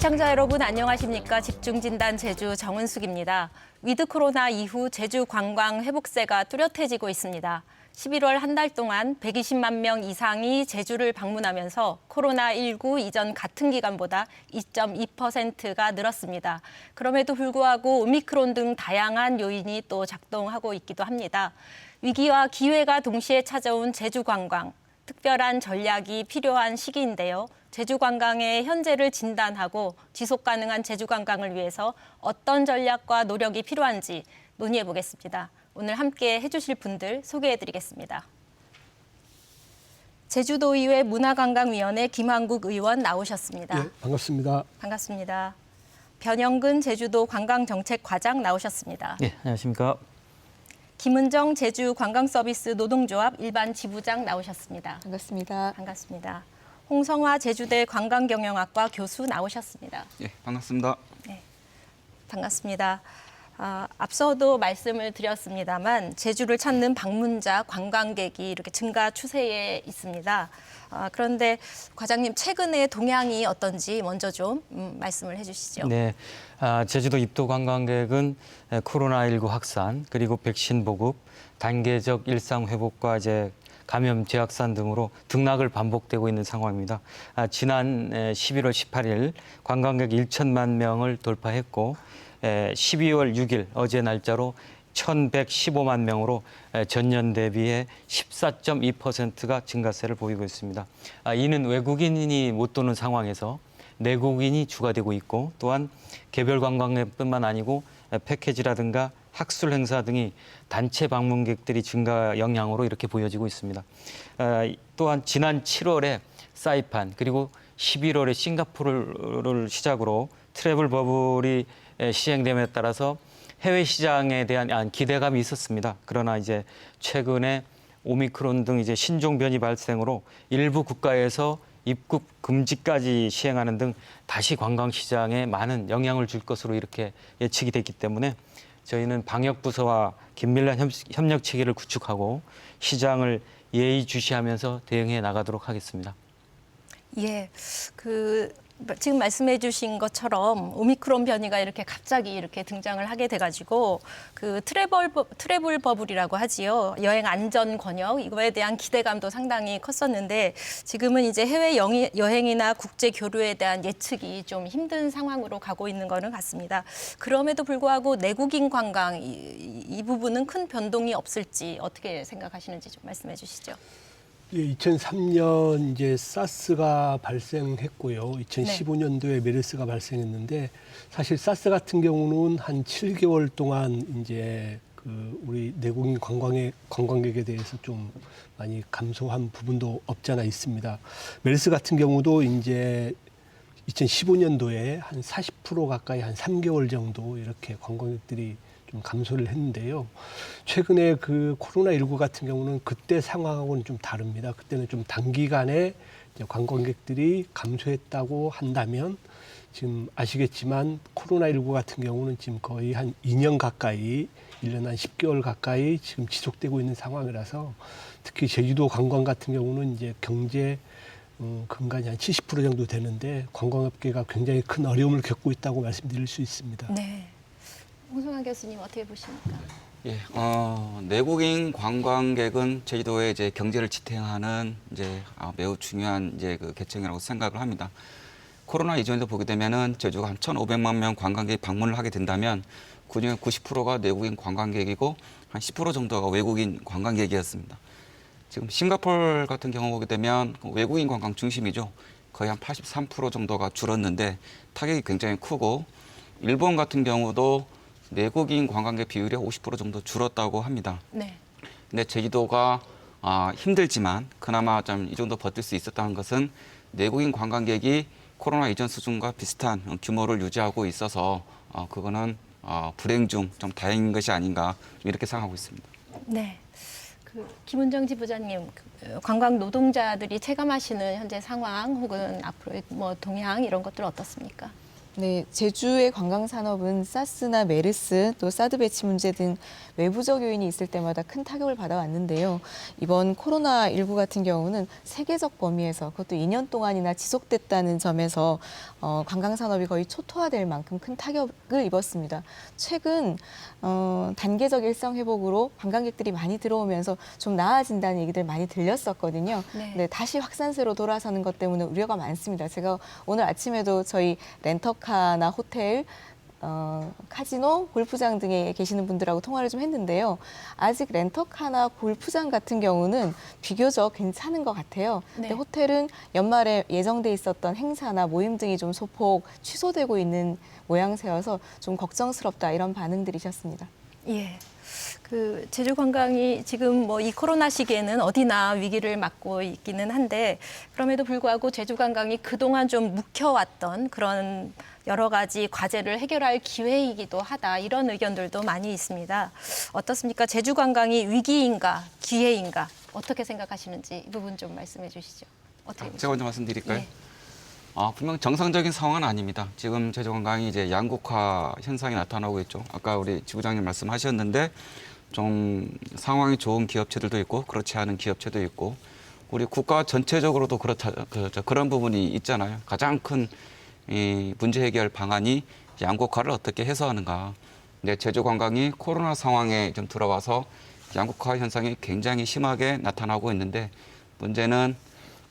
시청자 여러분 안녕하십니까? 집중진단 제주 정은숙입니다. 위드 코로나 이후 제주 관광 회복세가 뚜렷해지고 있습니다. 11월 한 달 동안 120만 명 이상이 제주를 방문하면서 코로나19 이전 같은 기간보다 2.2%가 늘었습니다. 그럼에도 불구하고 오미크론 등 다양한 요인이 또 작동하고 있기도 합니다. 위기와 기회가 동시에 찾아온 제주 관광. 특별한 전략이 필요한 시기인데요. 제주 관광의 현재를 진단하고 지속 가능한 제주 관광을 위해서 어떤 전략과 노력이 필요한지 논의해 보겠습니다. 오늘 함께 해주실 분들 소개해드리겠습니다. 제주도의회 문화관광위원회 김한국 의원 나오셨습니다. 네, 반갑습니다. 반갑습니다. 변영근 제주도 관광정책과장 나오셨습니다. 네, 안녕하십니까. 김은정 제주관광서비스 노동조합 일반 지부장 나오셨습니다. 반갑습니다. 반갑습니다. 홍성화 제주대 관광경영학과 교수 나오셨습니다. 예, 반갑습니다. 네, 반갑습니다. 앞서도 말씀을 드렸습니다만 제주를 찾는 방문자, 관광객이 이렇게 증가 추세에 있습니다. 그런데 과장님 최근의 동향이 어떤지 먼저 좀 말씀을 해주시죠. 네, 제주도 입도 관광객은 코로나19 확산 그리고 백신 보급, 단계적 일상 회복과 이제 감염 재확산 등으로 등락을 반복되고 있는 상황입니다. 지난 11월 18일 관광객 1천만 명을 돌파했고 12월 6일 어제 날짜로 1,115만 명으로 전년 대비해 14.2%가 증가세를 보이고 있습니다. 이는 외국인이 못 도는 상황에서 내국인이 주가되고 있고 또한 개별 관광객뿐만 아니고 패키지라든가 학술 행사 등이 단체 방문객들이 증가 영향으로 이렇게 보여지고 있습니다. 또한 지난 7월에 사이판 그리고 11월에 싱가포르를 시작으로 트래블 버블이 시행됨에 따라서 해외 시장에 대한 기대감이 있었습니다. 그러나 이제 최근에 오미크론 등 이제 신종 변이 발생으로 일부 국가에서 입국 금지까지 시행하는 등 다시 관광 시장에 많은 영향을 줄 것으로 이렇게 예측이 됐기 때문에 저희는 방역 부서와 긴밀한 협력 체계를 구축하고 시장을 예의주시하면서 대응해 나가도록 하겠습니다. 예, 지금 말씀해 주신 것처럼 오미크론 변이가 이렇게 갑자기 이렇게 등장을 하게 돼가지고 트래블 버블이라고 하지요. 여행 안전 권역 이거에 대한 기대감도 상당히 컸었는데 지금은 이제 해외 여행이나 국제 교류에 대한 예측이 좀 힘든 상황으로 가고 있는 거는 같습니다. 그럼에도 불구하고 내국인 관광 이 부분은 큰 변동이 없을지 어떻게 생각하시는지 좀 말씀해 주시죠. 예, 2003년 이제 사스가 발생했고요. 2015년도에 메르스가 발생했는데 사실 사스 같은 경우는 한 7개월 동안 이제 우리 내국인 관광객에 대해서 좀 많이 감소한 부분도 없지 않아 있습니다. 메르스 같은 경우도 이제 2015년도에 한 40% 가까이 한 3개월 정도 이렇게 관광객들이 좀 감소를 했는데요. 최근에 코로나19 같은 경우는 그때 상황하고는 좀 다릅니다. 그때는 좀 단기간에 이제 관광객들이 감소했다고 한다면 지금 아시겠지만 코로나19 같은 경우는 지금 거의 한 2년 가까이, 1년 한 10개월 가까이 지금 지속되고 있는 상황이라서 특히 제주도 관광 같은 경우는 이제 경제 근간이 한 70% 정도 되는데 관광업계가 굉장히 큰 어려움을 겪고 있다고 말씀드릴 수 있습니다. 네. 홍성환 교수님 어떻게 보십니까? 예, 내국인 관광객은 제주도의 이제 경제를 지탱하는 이제 매우 중요한 이제 계층이라고 생각을 합니다. 코로나 이전에도 보게 되면은 제주가 한 1,500만 명 관광객이 방문을 하게 된다면 그중에 90%가 내국인 관광객이고 한 10% 정도가 외국인 관광객이었습니다. 지금 싱가포르 같은 경우 보게 되면 외국인 관광 중심이죠. 거의 한 83% 정도가 줄었는데 타격이 굉장히 크고 일본 같은 경우도 내국인 관광객 비율이 50% 정도 줄었다고 합니다. 네. 근데 제주도가 힘들지만 그나마 좀 이 정도 버틸 수 있었다는 것은 내국인 관광객이 코로나 이전 수준과 비슷한 규모를 유지하고 있어서 그거는 불행 중 좀 다행인 것이 아닌가 이렇게 생각하고 있습니다. 네. 김은정 지부장님, 관광 노동자들이 체감하시는 현재 상황 혹은 앞으로의 동향 이런 것들은 어떻습니까? 네, 제주의 관광 산업은 사스나 메르스 또 사드 배치 문제 등 외부적 요인이 있을 때마다 큰 타격을 받아왔는데요. 이번 코로나19 같은 경우는 세계적 범위에서 그것도 2년 동안이나 지속됐다는 점에서 관광 산업이 거의 초토화될 만큼 큰 타격을 입었습니다. 최근 단계적 일상 회복으로 관광객들이 많이 들어오면서 좀 나아진다는 얘기들 많이 들렸었거든요. 네. 네, 다시 확산세로 돌아서는 것 때문에 우려가 많습니다. 제가 오늘 아침에도 저희 렌터카나 호텔, 카지노, 골프장 등에 계시는 분들하고 통화를 좀 했는데요. 아직 렌터카나 골프장 같은 경우는 비교적 괜찮은 것 같아요. 네. 근데 호텔은 연말에 예정돼 있었던 행사나 모임 등이 좀 소폭 취소되고 있는 모양새여서 좀 걱정스럽다 이런 반응들이셨습니다. 예. 그 제주 관광이 지금 뭐 이 코로나 시기에는 어디나 위기를 맞고 있기는 한데 그럼에도 불구하고 제주 관광이 그동안 좀 묵혀왔던 그런 여러 가지 과제를 해결할 기회이기도 하다 이런 의견들도 많이 있습니다. 어떻습니까? 제주 관광이 위기인가 기회인가 어떻게 생각하시는지 이 부분 좀 말씀해 주시죠. 어떻게 제가 보십니까? 먼저 말씀드릴까요? 예. 분명 정상적인 상황은 아닙니다. 지금 제주 관광이 이제 양극화 현상이 나타나고 있죠. 아까 우리 지부장님 말씀하셨는데 좀 상황이 좋은 기업체들도 있고 그렇지 않은 기업체도 있고 우리 국가 전체적으로도 그런 부분이 있잖아요. 가장 큰 이 문제 해결 방안이 양극화를 어떻게 해소하는가. 근데 제주 관광이 코로나 상황에 좀 들어와서 양극화 현상이 굉장히 심하게 나타나고 있는데 문제는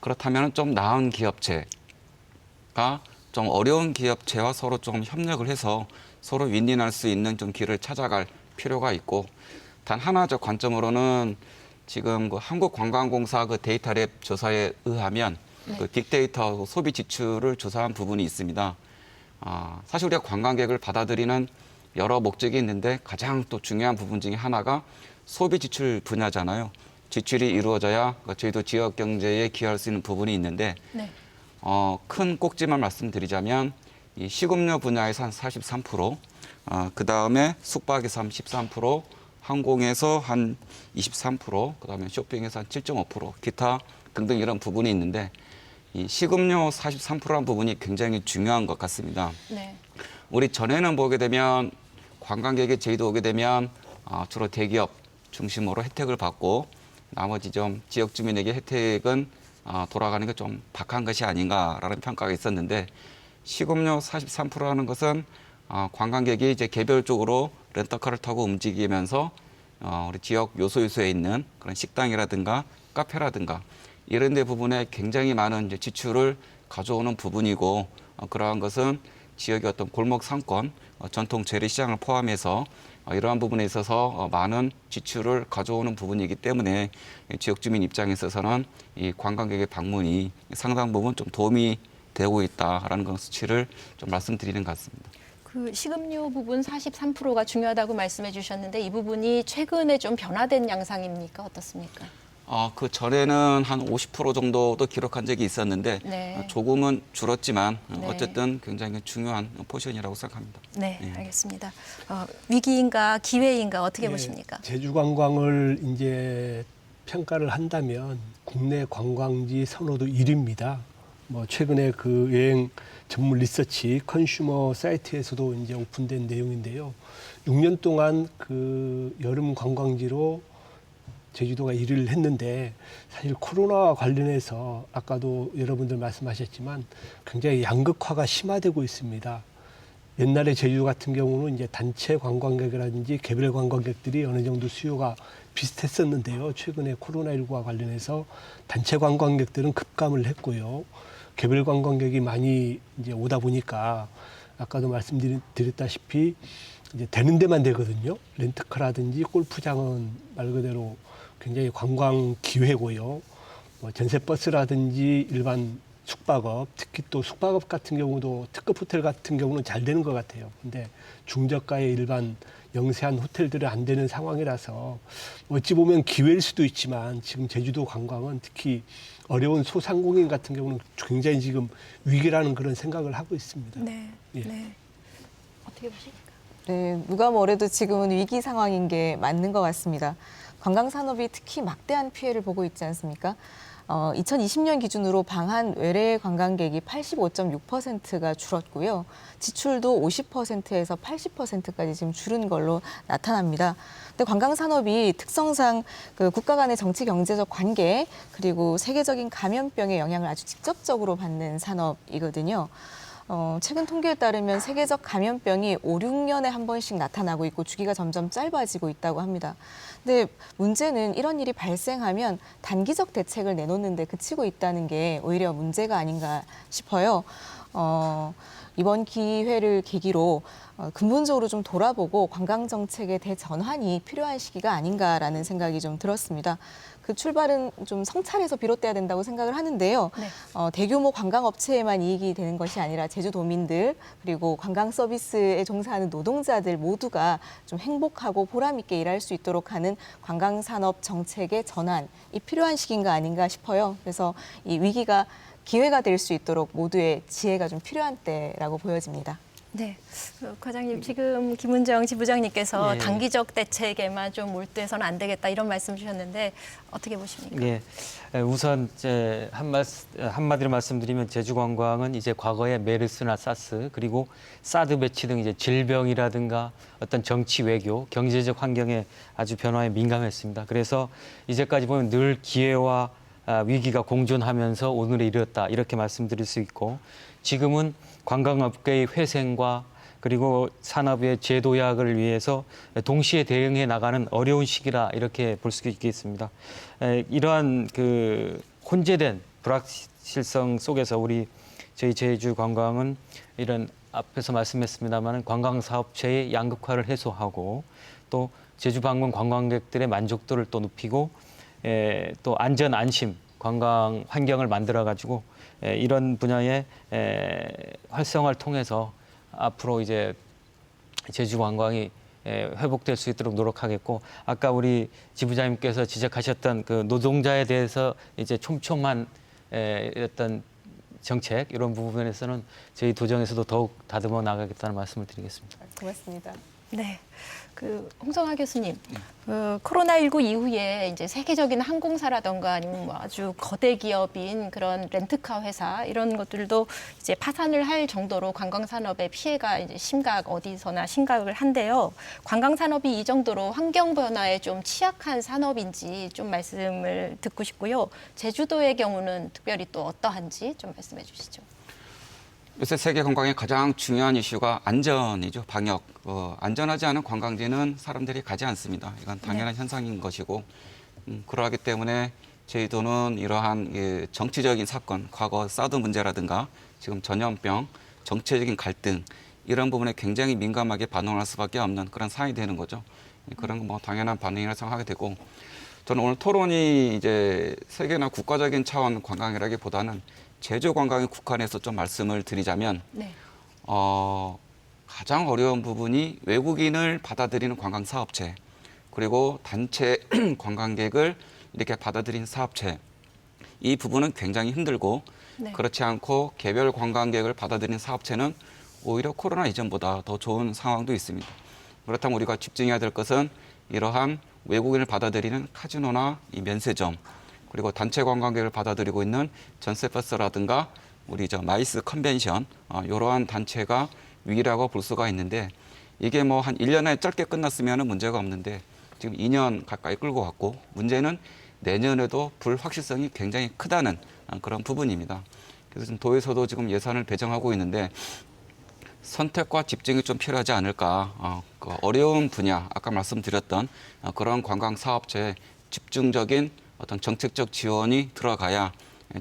그렇다면 좀 나은 기업체 좀 어려운 기업체와 서로 좀 협력을 해서 서로 윈윈할 수 있는 좀 길을 찾아갈 필요가 있고 단 하나적 관점으로는 지금 그 한국관광공사 그 데이터랩 조사에 의하면 그 빅데이터 소비 지출을 조사한 부분이 있습니다. 사실 우리가 관광객을 받아들이는 여러 목적이 있는데 가장 또 중요한 부분 중에 하나가 소비 지출 분야잖아요. 지출이 이루어져야 저희도 지역 경제에 기여할 수 있는 부분이 있는데 네. 큰 꼭지만 말씀드리자면 이 식음료 분야에서 한 43%, 그 다음에 숙박에서 한 13%, 항공에서 한 23%, 그 다음에 쇼핑에서 한 7.5%, 기타 등등 이런 부분이 있는데 이 식음료 43%라는 부분이 굉장히 중요한 것 같습니다. 네. 우리 전에는 보게 되면 관광객이 제주도 오게 되면 주로 대기업 중심으로 혜택을 받고 나머지 좀 지역 주민에게 혜택은 돌아가는 게 좀 박한 것이 아닌가라는 평가가 있었는데 식음료 43%라는 것은 관광객이 이제 개별적으로 렌터카를 타고 움직이면서 우리 지역 요소에 있는 그런 식당이라든가 카페라든가 이런 데 부분에 굉장히 많은 이제 지출을 가져오는 부분이고 그러한 것은 지역의 어떤 골목 상권, 전통 재래시장을 포함해서 이러한 부분에 있어서 많은 지출을 가져오는 부분이기 때문에 지역 주민 입장에 있어서는 이 관광객의 방문이 상당 부분 좀 도움이 되고 있다라는 그런 수치를 좀 말씀드리는 것 같습니다. 그 식음료 부분 43%가 중요하다고 말씀해 주셨는데 이 부분이 최근에 좀 변화된 양상입니까? 어떻습니까? 그 전에는 한 50% 정도도 기록한 적이 있었는데 네. 조금은 줄었지만 네. 어쨌든 굉장히 중요한 포지션이라고 생각합니다. 네, 예. 알겠습니다. 위기인가 기회인가 어떻게 예, 보십니까? 제주 관광을 이제 평가를 한다면 국내 관광지 선호도 1위입니다. 뭐 최근에 그 여행 전문 리서치 컨슈머 사이트에서도 이제 오픈된 내용인데요. 6년 동안 그 여름 관광지로 제주도가 1위를 했는데 사실 코로나와 관련해서 아까도 여러분들 말씀하셨지만 굉장히 양극화가 심화되고 있습니다. 옛날에 제주 같은 경우는 이제 단체 관광객이라든지 개별 관광객들이 어느 정도 수요가 비슷했었는데요. 최근에 코로나19와 관련해서 단체 관광객들은 급감을 했고요. 개별 관광객이 많이 이제 오다 보니까 아까도 말씀드렸다시피 이제 되는 데만 되거든요. 렌트카라든지 골프장은 말 그대로 굉장히 관광 기회고요. 뭐 전세버스라든지 일반 숙박업, 특히 또 숙박업 같은 경우도 특급 호텔 같은 경우는 잘 되는 것 같아요. 근데 중저가의 일반 영세한 호텔들은 안 되는 상황이라서 어찌 보면 기회일 수도 있지만 지금 제주도 관광은 특히 어려운 소상공인 같은 경우는 굉장히 지금 위기라는 그런 생각을 하고 있습니다. 네, 예. 네. 어떻게 보십니까? 네, 누가 뭐래도 지금은 위기 상황인 게 맞는 것 같습니다. 관광 산업이 특히 막대한 피해를 보고 있지 않습니까? 2020년 기준으로 방한 외래 관광객이 85.6%가 줄었고요. 지출도 50%에서 80%까지 지금 줄은 걸로 나타납니다. 근데 관광 산업이 특성상 그 국가 간의 정치 경제적 관계 그리고 세계적인 감염병의 영향을 아주 직접적으로 받는 산업이거든요. 최근 통계에 따르면 세계적 감염병이 5, 6년에 한 번씩 나타나고 있고 주기가 점점 짧아지고 있다고 합니다. 근데 문제는 이런 일이 발생하면 단기적 대책을 내놓는데 그치고 있다는 게 오히려 문제가 아닌가 싶어요. 이번 기회를 계기로 근본적으로 좀 돌아보고 관광 정책의 대전환이 필요한 시기가 아닌가라는 생각이 좀 들었습니다. 그 출발은 좀 성찰에서 비롯돼야 된다고 생각을 하는데요. 네. 대규모 관광업체에만 이익이 되는 것이 아니라 제주도민들 그리고 관광 서비스에 종사하는 노동자들 모두가 좀 행복하고 보람 있게 일할 수 있도록 하는 관광산업 정책의 전환이 필요한 시기인가 아닌가 싶어요. 그래서 이 위기가 기회가 될 수 있도록 모두의 지혜가 좀 필요한 때라고 보여집니다. 네, 과장님 지금 김은정 지부장님께서 예. 단기적 대책에만 좀 몰두해서는 안 되겠다 이런 말씀 주셨는데 어떻게 보십니까? 예, 우선 이제 한마디로 말씀드리면 제주관광은 이제 과거에 메르스나 사스 그리고 사드 배치 등 이제 질병이라든가 어떤 정치 외교, 경제적 환경에 아주 변화에 민감했습니다. 그래서 이제까지 보면 늘 기회와 위기가 공존하면서 오늘에 이르렀다 이렇게 말씀드릴 수 있고 지금은 관광업계의 회생과 그리고 산업의 재도약을 위해서 동시에 대응해 나가는 어려운 시기라 이렇게 볼 수 있겠습니다. 이러한 그 혼재된 불확실성 속에서 저희 제주관광은 이런 앞에서 말씀했습니다만 관광사업체의 양극화를 해소하고 또 제주 방문 관광객들의 만족도를 또 높이고 또 안전 안심 관광 환경을 만들어 가지고 이런 분야의 활성화를 통해서 앞으로 이제 제주 관광이 회복될 수 있도록 노력하겠고 아까 우리 지부장님께서 지적하셨던 그 노동자에 대해서 이제 촘촘한 어떤 정책 이런 부분에서는 저희 도정에서도 더욱 다듬어 나가겠다는 말씀을 드리겠습니다. 고맙습니다. 네. 홍성하 교수님, 코로나19 이후에 이제 세계적인 항공사라던가 아니면 뭐 아주 거대 기업인 그런 렌트카 회사 이런 것들도 이제 파산을 할 정도로 관광산업의 피해가 이제 어디서나 심각을 한데요. 관광산업이 이 정도로 환경 변화에 좀 취약한 산업인지 좀 말씀을 듣고 싶고요. 제주도의 경우는 특별히 또 어떠한지 좀 말씀해 주시죠. 요새 세계 관광의 가장 중요한 이슈가 안전이죠. 방역. 안전하지 않은 관광지는 사람들이 가지 않습니다. 이건 당연한 현상인 것이고 그러하기 때문에 저희도는 이러한 정치적인 사건, 과거 사드 문제라든가 지금 전염병, 정치적인 갈등 이런 부분에 굉장히 민감하게 반응할 수밖에 없는 그런 상황이 되는 거죠. 그런 뭐 당연한 반응이라 생각하게 되고 저는 오늘 토론이 이제 세계나 국가적인 차원 관광이라기보다는 제주 관광에 국한해서 좀 말씀을 드리자면 네. 가장 어려운 부분이 외국인을 받아들이는 관광 사업체 그리고 단체 관광객을 이렇게 받아들인 사업체 이 부분은 굉장히 힘들고 네. 그렇지 않고 개별 관광객을 받아들이는 사업체는 오히려 코로나 이전보다 더 좋은 상황도 있습니다. 그렇다면 우리가 집중해야 될 것은 이러한 외국인을 받아들이는 카지노나 이 면세점 그리고 단체 관광객을 받아들이고 있는 전세버스라든가 우리 마이스 컨벤션 이러한 단체가 위기라고 볼 수가 있는데 이게 뭐 한 1년에 짧게 끝났으면 문제가 없는데 지금 2년 가까이 끌고 갔고 문제는 내년에도 불확실성이 굉장히 크다는 그런 부분입니다. 그래서 지금 도에서도 지금 예산을 배정하고 있는데 선택과 집중이 좀 필요하지 않을까. 그 어려운 분야, 아까 말씀드렸던 그런 관광 사업체에 집중적인 어떤 정책적 지원이 들어가야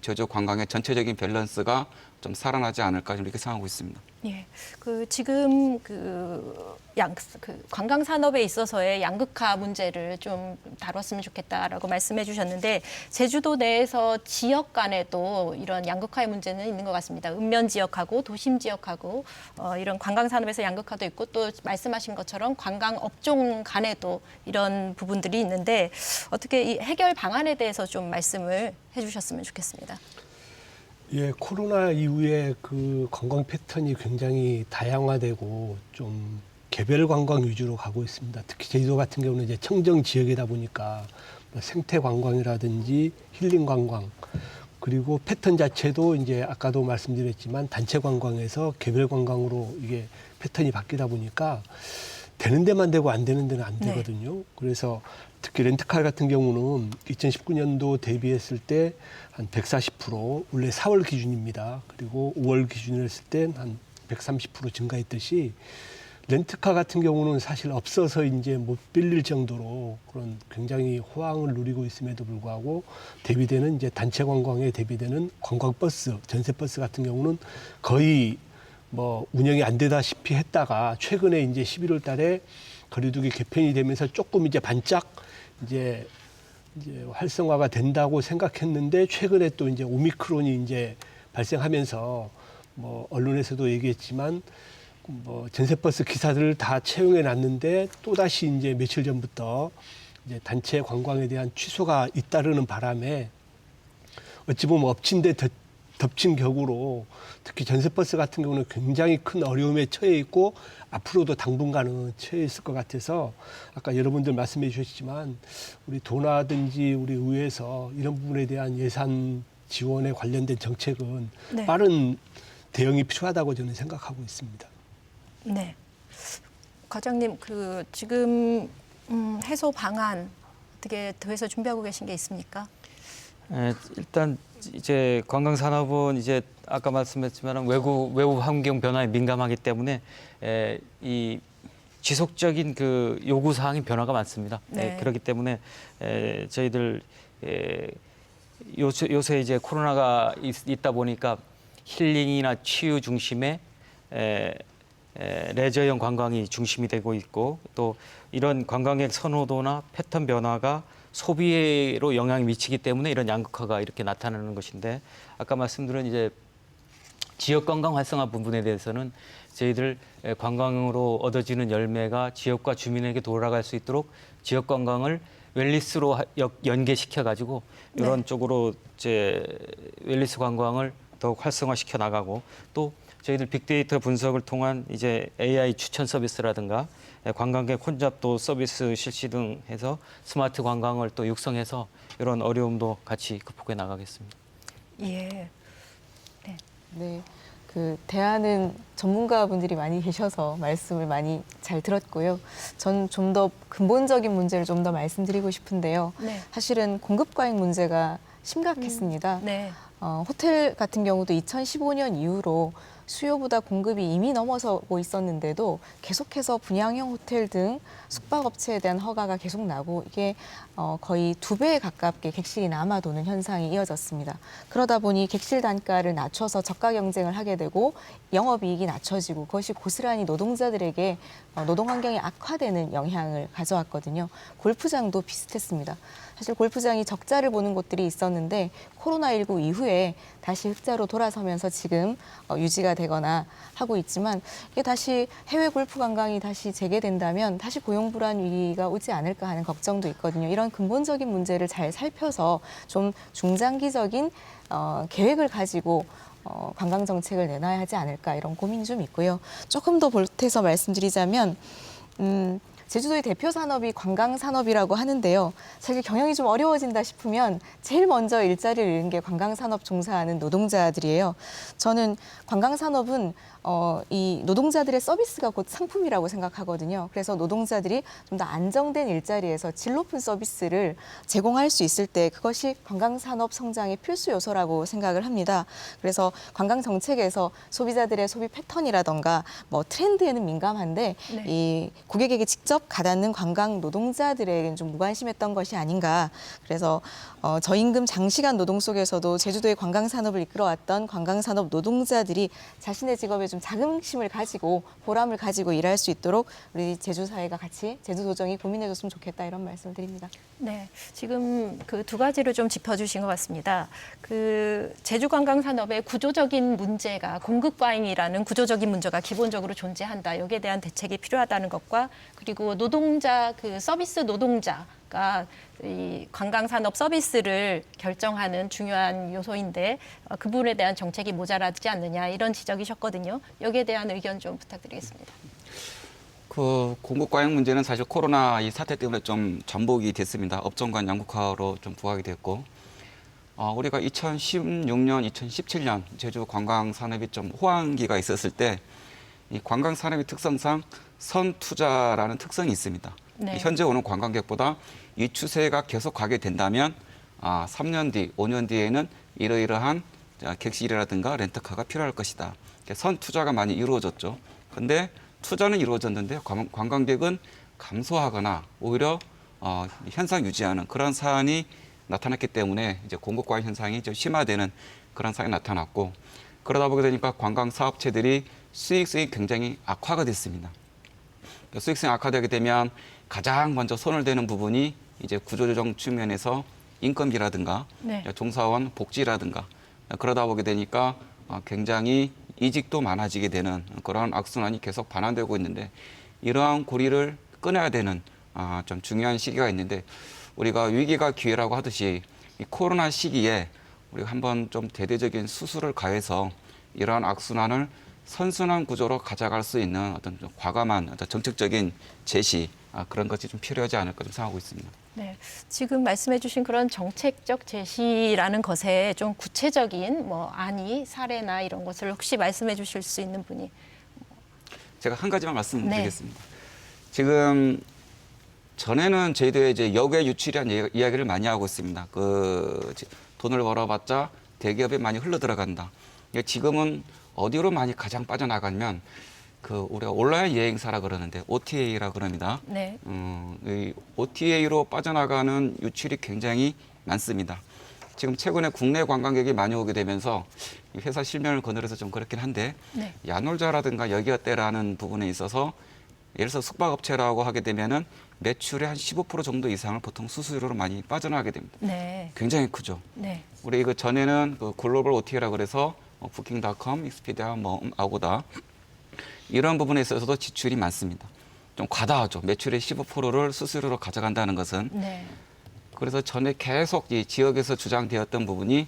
제주 관광의 전체적인 밸런스가 좀 살아나지 않을까 이렇게 생각하고 있습니다. 예, 지금 관광 산업에 있어서의 양극화 문제를 좀 다뤘으면 좋겠다라고 말씀해 주셨는데 제주도 내에서 지역 간에도 이런 양극화의 문제는 있는 것 같습니다. 읍면 지역하고 도심 지역하고 이런 관광 산업에서 양극화도 있고 또 말씀하신 것처럼 관광 업종 간에도 이런 부분들이 있는데 어떻게 이 해결 방안에 대해서 좀 말씀을 해주셨으면 좋겠습니다. 예, 코로나 이후에 그 관광 패턴이 굉장히 다양화되고 좀 개별 관광 위주로 가고 있습니다. 특히 제주도 같은 경우는 이제 청정 지역이다 보니까 뭐 생태 관광이라든지 힐링 관광, 그리고 패턴 자체도 이제 아까도 말씀드렸지만 단체 관광에서 개별 관광으로 이게 패턴이 바뀌다 보니까 되는 데만 되고 안 되는 데는 안 네. 되거든요. 그래서 특히 렌트카 같은 경우는 2019년도 대비했을 때 한 140%, 원래 4월 기준입니다. 그리고 5월 기준으로 했을 때 한 130% 증가했듯이 렌트카 같은 경우는 사실 없어서 이제 못 빌릴 정도로 그런 굉장히 호황을 누리고 있음에도 불구하고 대비되는 이제 단체 관광에 대비되는 관광버스, 전세버스 같은 경우는 거의 뭐 운영이 안 되다시피 했다가 최근에 이제 11월 달에 거리두기 개편이 되면서 조금 이제 반짝 이제 활성화가 된다고 생각했는데 최근에 또 이제 오미크론이 이제 발생하면서 뭐 언론에서도 얘기했지만 뭐 전세버스 기사들을 다 채용해 놨는데 또다시 이제 며칠 전부터 이제 단체 관광에 대한 취소가 잇따르는 바람에 어찌 보면 엎친 데 덮친 격으로 특히 전세버스 같은 경우는 굉장히 큰 어려움에 처해 있고 앞으로도 당분간은 처해 있을 것 같아서 아까 여러분들 말씀해 주셨지만 우리 도나든지 우리 의회에서 이런 부분에 대한 예산 지원에 관련된 정책은 네. 빠른 대응이 필요하다고 저는 생각하고 있습니다. 네. 과장님, 그 지금 해소 방안 어떻게 더해서 준비하고 계신 게 있습니까? 일단 이제 관광산업은 이제 아까 말씀했지만 외부 환경 변화에 민감하기 때문에 이 지속적인 그 요구 사항이 변화가 많습니다. 네. 그렇기 때문에 저희들 요새 이제 코로나가 있다 보니까 힐링이나 치유 중심의 레저형 관광이 중심이 되고 있고 또 이런 관광객 선호도나 패턴 변화가 소비로 영향이 미치기 때문에 이런 양극화가 이렇게 나타나는 것인데 아까 말씀드린 이제 지역 관광 활성화 부분에 대해서는 저희들 관광으로 얻어지는 열매가 지역과 주민에게 돌아갈 수 있도록 지역 관광을 웰니스로 연계시켜 가지고 이런 네. 쪽으로 이제 웰니스 관광을 더욱 활성화시켜 나가고 또 저희들 빅데이터 분석을 통한 이제 AI 추천 서비스라든가 관광객 혼잡도 서비스 실시 등 해서 스마트 관광을 또 육성해서 이런 어려움도 같이 극복해 나가겠습니다. 예. 네. 그 대안은 전문가분들이 많이 계셔서 말씀을 많이 잘 들었고요. 전 좀 더 근본적인 문제를 좀 더 말씀드리고 싶은데요. 네. 사실은 공급 과잉 문제가 심각했습니다. 네. 호텔 같은 경우도 2015년 이후로 수요보다 공급이 이미 넘어서고 있었는데도 계속해서 분양형 호텔 등 숙박업체에 대한 허가가 계속 나고 이게 거의 2배에 가깝게 객실이 남아도는 현상이 이어졌습니다. 그러다 보니 객실 단가를 낮춰서 저가 경쟁을 하게 되고 영업이익이 낮춰지고 그것이 고스란히 노동자들에게 노동 환경이 악화되는 영향을 가져왔거든요. 골프장도 비슷했습니다. 사실 골프장이 적자를 보는 곳들이 있었는데 코로나19 이후에 다시 흑자로 돌아서면서 지금 유지가 되거나 하고 있지만 이게 다시 해외 골프 관광이 다시 재개된다면 다시 고용 불안 위기가 오지 않을까 하는 걱정도 있거든요. 이런 근본적인 문제를 잘 살펴서 좀 중장기적인 계획을 가지고 관광 정책을 내놔야 하지 않을까 이런 고민이 좀 있고요. 조금 더 보태서 말씀드리자면 제주도의 대표 산업이 관광 산업이라고 하는데요. 사실 경영이 좀 어려워진다 싶으면 제일 먼저 일자리를 잃은 게 관광 산업 종사하는 노동자들이에요. 저는 관광 산업은 이 노동자들의 서비스가 곧 상품이라고 생각하거든요. 그래서 노동자들이 좀 더 안정된 일자리에서 질 높은 서비스를 제공할 수 있을 때 그것이 관광 산업 성장의 필수 요소라고 생각을 합니다. 그래서 관광 정책에서 소비자들의 소비 패턴이라던가 뭐 트렌드에는 민감한데 네. 이 고객에게 직접 가닿는 관광 노동자들에게는 좀 무관심했던 것이 아닌가. 그래서 저임금 장시간 노동 속에서도 제주도의 관광 산업을 이끌어왔던 관광 산업 노동자들이 자신의 직업에 좀 자긍심을 가지고 보람을 가지고 일할 수 있도록 우리 제주 사회가 같이 제주도정이 고민해줬으면 좋겠다 이런 말씀을 드립니다. 네, 지금 그 두 가지를 좀 짚어주신 것 같습니다. 그 제주 관광 산업의 구조적인 문제가 공급 과잉이라는 구조적인 문제가 기본적으로 존재한다. 여기에 대한 대책이 필요하다는 것과 그리고 노동자 그 서비스 노동자가 이 관광 산업 서비스를 결정하는 중요한 요소인데 그 부분에 대한 정책이 모자라지 않느냐 이런 지적이셨거든요. 여기에 대한 의견 좀 부탁드리겠습니다. 그 공급 과잉 문제는 사실 코로나 이 사태 때문에 좀 전복이 됐습니다. 업종 간 양극화로 좀 부각이 됐고, 우리가 2016년, 2017년 제주 관광 산업이 좀 호황기가 있었을 때 이 관광 산업의 특성상 선투자라는 특성이 있습니다. 네. 현재 오는 관광객보다 이 추세가 계속 가게 된다면 3년 뒤, 5년 뒤에는 이러이러한 객실이라든가 렌터카가 필요할 것이다. 선투자가 많이 이루어졌죠. 근데 투자는 이루어졌는데 관광객은 감소하거나 오히려 현상 유지하는 그런 사안이 나타났기 때문에 이제 공급 과잉 현상이 좀 심화되는 그런 상황이 나타났고, 그러다 보게 되니까 관광 사업체들이 수익성이 굉장히 악화가 됐습니다. 수익성이 악화되게 되면 가장 먼저 손을 대는 부분이 이제 구조조정 측면에서 인건비라든가 네. 종사원 복지라든가, 그러다 보게 되니까 굉장히 이직도 많아지게 되는 그런 악순환이 계속 반환되고 있는데, 이러한 고리를 끊어야 되는 좀 중요한 시기가 있는데, 우리가 위기가 기회라고 하듯이 이 코로나 시기에 우리가 한번 좀 대대적인 수술을 가해서 이러한 악순환을 선순환 구조로 가져갈 수 있는 어떤 좀 과감한 어떤 정책적인 제시, 그런 것이 좀 필요하지 않을까 좀 생각하고 있습니다. 네, 지금 말씀해 주신 그런 정책적 제시라는 것에 좀 구체적인 뭐 안이 사례나 이런 것을 혹시 말씀해 주실 수 있는 분이. 제가 한 가지만 말씀드리겠습니다. 지금 전에는 저희도 이제 역외 유출이라는 이야기를 많이 하고 있습니다. 그 돈을 벌어봤자 대기업에 많이 흘러 들어간다. 지금은 어디로 많이 가장 빠져나가면 그 우리가 온라인 여행사라 그러는데 OTA라 그럽니다. 네. 이 OTA로 빠져나가는 유출이 굉장히 많습니다. 지금 최근에 국내 관광객이 많이 오게 되면서 회사 실명을 거느려서 좀 그렇긴 한데, 네. 야놀자라든가 여기어때라는 부분에 있어서 예를 들어서 숙박업체라고 하게 되면은 매출의 한 15% 정도 이상을 보통 수수료로 많이 빠져나가게 됩니다. 네. 굉장히 크죠. 네. 우리 그 전에는 그 글로벌 OTA라 그래서 부킹닷컴, 익스피디아, 아고다 이런 부분에 있어서도 지출이 많습니다. 좀 과다하죠. 매출의 15%를 수수료로 가져간다는 것은. 네. 그래서 전에 계속 이 지역에서 주장되었던 부분이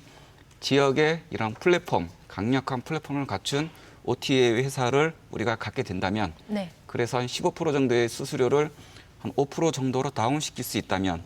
지역에 이런 플랫폼, 강력한 플랫폼을 갖춘 OTA 회사를 우리가 갖게 된다면, 네. 그래서 한 15% 정도의 수수료를 한 5% 정도로 다운시킬 수 있다면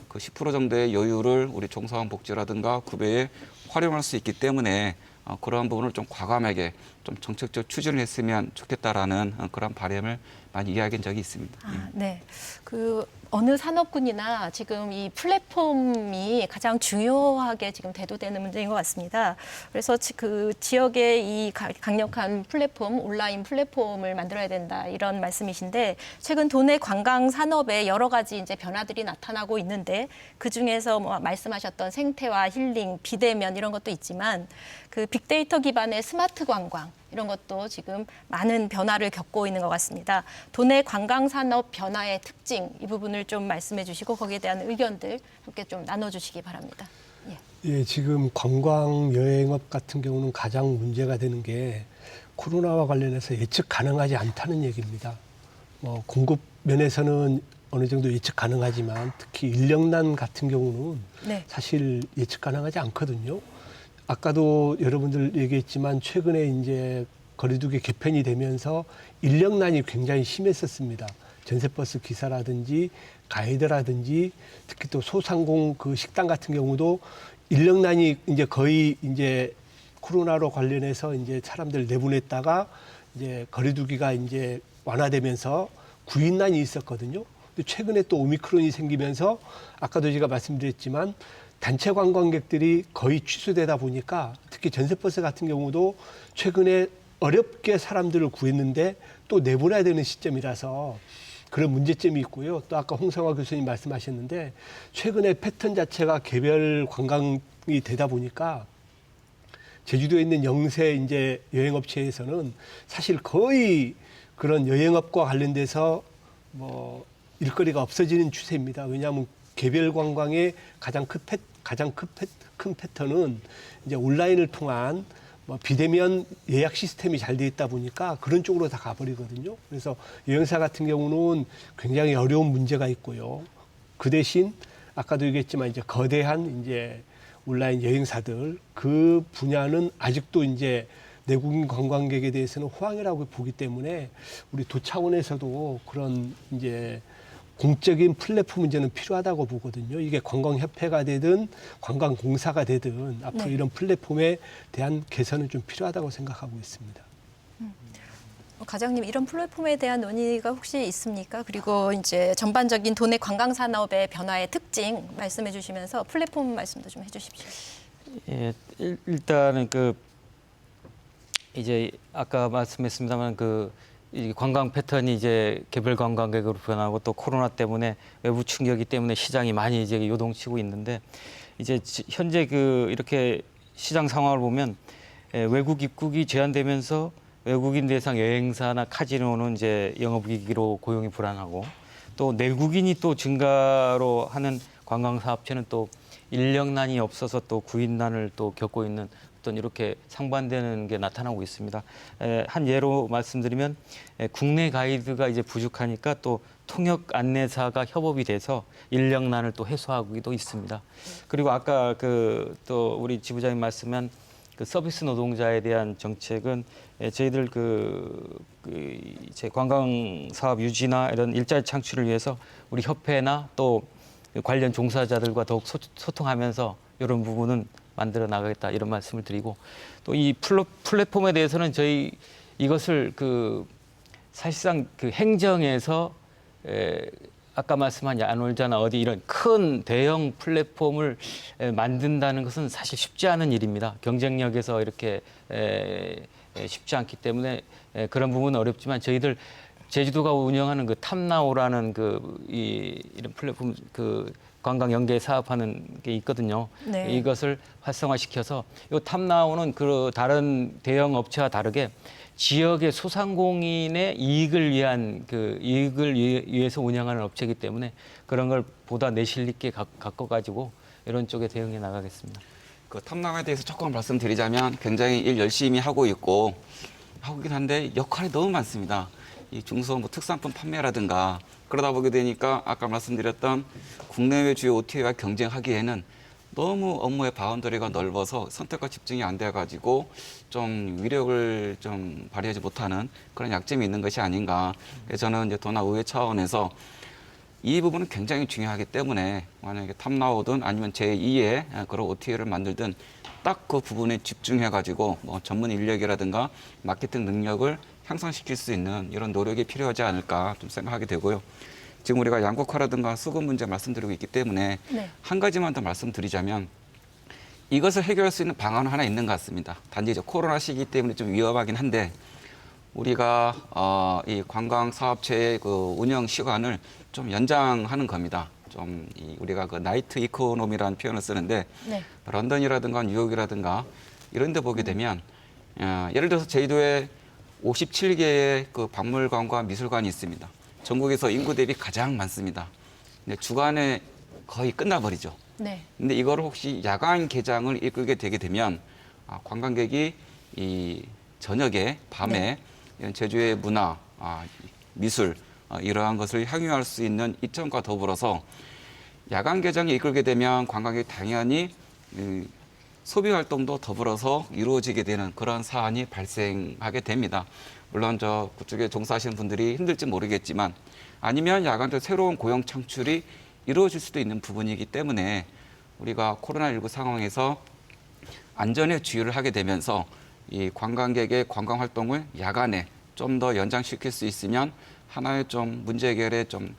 그 10% 정도의 여유를 우리 종사원 복지라든가 구배에 활용할 수 있기 때문에 그러한 부분을 좀 과감하게 좀 정책적 추진을 했으면 좋겠다라는 그런 바람을 많이 이야기한 적이 있습니다. 네. 그 어느 산업군이나 지금 이 플랫폼이 가장 중요하게 지금 대두되는 문제인 것 같습니다. 그래서 그 지역의 이 강력한 플랫폼, 온라인 플랫폼을 만들어야 된다 이런 말씀이신데, 최근 도내 관광 산업에 여러 가지 이제 변화들이 나타나고 있는데, 그 중에서 뭐 말씀하셨던 생태화, 힐링, 비대면 이런 것도 있지만, 그 빅데이터 기반의 스마트 관광 이런 것도 지금 많은 변화를 겪고 있는 것 같습니다. 도내 관광산업 변화의 특징 이 부분을 좀 말씀해 주시고 거기에 대한 의견들 함께 좀 나눠주시기 바랍니다. 예, 지금 관광 여행업 같은 경우는 가장 문제가 되는 게 코로나와 관련해서 예측 가능하지 않다는 얘기입니다. 공급 면에서는 어느 정도 예측 가능하지만 특히 인력난 같은 경우는 네. 사실 예측 가능하지 않거든요. 아까도 여러분들 얘기했지만 최근에 이제 거리두기 개편이 되면서 인력난이 굉장히 심했었습니다. 전세버스 기사라든지 가이드라든지 특히 또 소상공 그 식당 같은 경우도 인력난이 이제 거의 이제 코로나로 관련해서 이제 사람들 내보냈다가 이제 거리두기가 이제 완화되면서 구인난이 있었거든요. 근데 최근에 또 오미크론이 생기면서 아까도 제가 말씀드렸지만 단체 관광객들이 거의 취소되다 보니까 특히 전세버스 같은 경우도 최근에 어렵게 사람들을 구했는데 또 내보내야 되는 시점이라서 그런 문제점이 있고요. 또 아까 홍성화 교수님 말씀하셨는데 최근에 패턴 자체가 개별 관광이 되다 보니까 제주도에 있는 영세 이제 여행업체에서는 사실 거의 그런 여행업과 관련돼서 뭐 일거리가 없어지는 추세입니다. 왜냐하면 개별 관광의 가장 큰 패턴은 이제 온라인을 통한 뭐 비대면 예약 시스템이 잘 돼 있다 보니까 그런 쪽으로 다 가버리거든요. 그래서 여행사 같은 경우는 굉장히 어려운 문제가 있고요. 그 대신 아까도 얘기했지만 이제 거대한 이제 온라인 여행사들 그 분야는 아직도 이제 내국인 관광객에 대해서는 호황이라고 보기 때문에 우리 도 차원에서도 그런 이제 공적인 플랫폼 문제는 필요하다고 보거든요. 이게 관광협회가 되든 관광공사가 되든 앞으로 네. 이런 플랫폼에 대한 개선은 좀 필요하다고 생각하고 있습니다. 과장님, 이런 플랫폼에 대한 논의가 혹시 있습니까? 그리고 이제 전반적인 도내 관광 산업의 변화의 특징 말씀해 주시면서 플랫폼 말씀도 좀 해주십시오. 예, 일단은 이제 아까 말씀했습니다만 이 관광 패턴이 이제 개별 관광객으로 변하고 또 코로나 때문에 외부 충격이 때문에 시장이 많이 이제 요동치고 있는데 이제 현재 이렇게 시장 상황을 보면 외국 입국이 제한되면서 외국인 대상 여행사나 카지노는 이제 영업위기로 고용이 불안하고 또 내국인이 또 증가로 하는 관광사업체는 또 인력난이 없어서 또 구인난을 또 겪고 있는 어떤 이렇게 상반되는 게 나타나고 있습니다. 한 예로 말씀드리면 국내 가이드가 이제 부족하니까 또 통역 안내사가 협업이 돼서 인력난을 또 해소하기도 있습니다. 그리고 아까 또 우리 지부장님 말씀한 서비스 노동자에 대한 정책은 저희들 제 관광 사업 유지나 이런 일자리 창출을 위해서 우리 협회나 또 관련 종사자들과 더욱 소통하면서 이런 부분은 만들어 나가겠다 이런 말씀을 드리고 또 이 플랫폼에 대해서는 저희 이것을 사실상 행정에서 아까 말씀한 야놀자나 어디 이런 큰 대형 플랫폼을 만든다는 것은 사실 쉽지 않은 일입니다. 경쟁력에서 이렇게 쉽지 않기 때문에 그런 부분은 어렵지만 저희들 제주도가 운영하는 탐나오라는 이런 플랫폼 관광 연계 사업하는 게 있거든요. 네. 이것을 활성화시켜서 이 탐나오는 다른 대형 업체와 다르게 지역의 소상공인의 이익을 위한 이익을 위해서 운영하는 업체이기 때문에 그런 걸 보다 내실 있게 갖고 가지고 이런 쪽에 대응해 나가겠습니다. 탐나오에 대해서 조금 말씀드리자면 굉장히 일 열심히 하고 있긴 한데 역할이 너무 많습니다. 이 중소 특산품 판매라든가 그러다 보게 되니까 아까 말씀드렸던 국내외 주요 OTA와 경쟁하기에는 너무 업무의 바운더리가 넓어서 선택과 집중이 안 돼가지고 좀 위력을 좀 발휘하지 못하는 그런 약점이 있는 것이 아닌가. 그래서 저는 이제 도나 의회 차원에서 이 부분은 굉장히 중요하기 때문에 만약에 탐나오든 아니면 제2의 그런 OTA를 만들든 딱 그 부분에 집중해가지고 전문 인력이라든가 마케팅 능력을 향상시킬 수 있는 이런 노력이 필요하지 않을까 좀 생각하게 되고요. 지금 우리가 양극화라든가 수급 문제 말씀드리고 있기 때문에 네. 한 가지만 더 말씀드리자면 이것을 해결할 수 있는 방안은 하나 있는 것 같습니다. 단지 이제 코로나 시기 때문에 좀 위험하긴 한데 우리가 이 관광 사업체의 운영 시간을 좀 연장하는 겁니다. 우리가 나이트 이코노미라는 표현을 쓰는데 네. 런던이라든가 뉴욕이라든가 이런 데 보게 되면 예를 들어서 제주도에 57개의 박물관과 미술관이 있습니다. 전국에서 인구 대비 가장 많습니다. 근데 주간에 거의 끝나버리죠. 네. 근데 이거를 혹시 야간 개장을 이끌게 되게 되면 관광객이 이 저녁에 밤에 네. 이런 제주의 문화, 미술 이러한 것을 향유할 수 있는 이점과 더불어서 야간 개장이 이끌게 되면 관광객이 당연히 소비 활동도 더불어서 이루어지게 되는 그런 사안이 발생하게 됩니다. 물론 그쪽에 종사하시는 분들이 힘들지 모르겠지만 아니면 야간도 새로운 고용 창출이 이루어질 수도 있는 부분이기 때문에 우리가 코로나19 상황에서 안전에 주의를 하게 되면서 이 관광객의 관광 활동을 야간에 좀 더 연장시킬 수 있으면 하나의 좀 문제 해결에 좀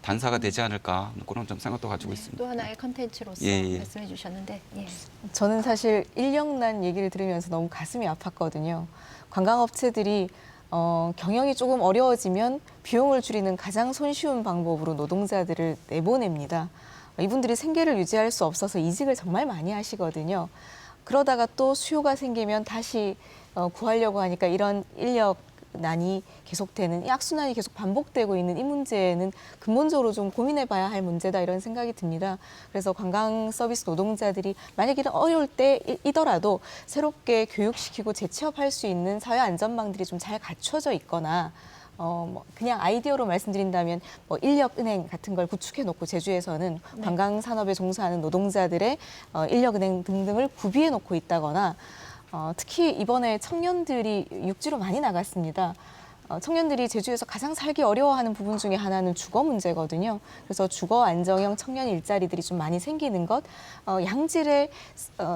단사가 되지 않을까 그런 좀 생각도 가지고 있습니다. 또 하나의 컨텐츠로서 예. 말씀해 주셨는데. 예. 저는 사실 인력난 얘기를 들으면서 너무 가슴이 아팠거든요. 관광업체들이 경영이 조금 어려워지면 비용을 줄이는 가장 손쉬운 방법으로 노동자들을 내보냅니다. 이분들이 생계를 유지할 수 없어서 이직을 정말 많이 하시거든요. 그러다가 또 수요가 생기면 다시 구하려고 하니까 이런 인력난이 계속되는, 이 악순환이 계속 반복되고 있는 이 문제는 근본적으로 좀 고민해봐야 할 문제다 이런 생각이 듭니다. 그래서 관광 서비스 노동자들이 만약 이런 어려울 때이더라도 새롭게 교육시키고 재취업할 수 있는 사회 안전망들이 좀 잘 갖춰져 있거나 그냥 아이디어로 말씀드린다면 인력은행 같은 걸 구축해 놓고 제주에서는 네. 관광 산업에 종사하는 노동자들의 인력은행 등등을 구비해 놓고 있다거나 특히 이번에 청년들이 육지로 많이 나갔습니다. 청년들이 제주에서 가장 살기 어려워하는 부분 중에 하나는 주거 문제거든요. 그래서 주거 안정형 청년 일자리들이 좀 많이 생기는 것, 양질의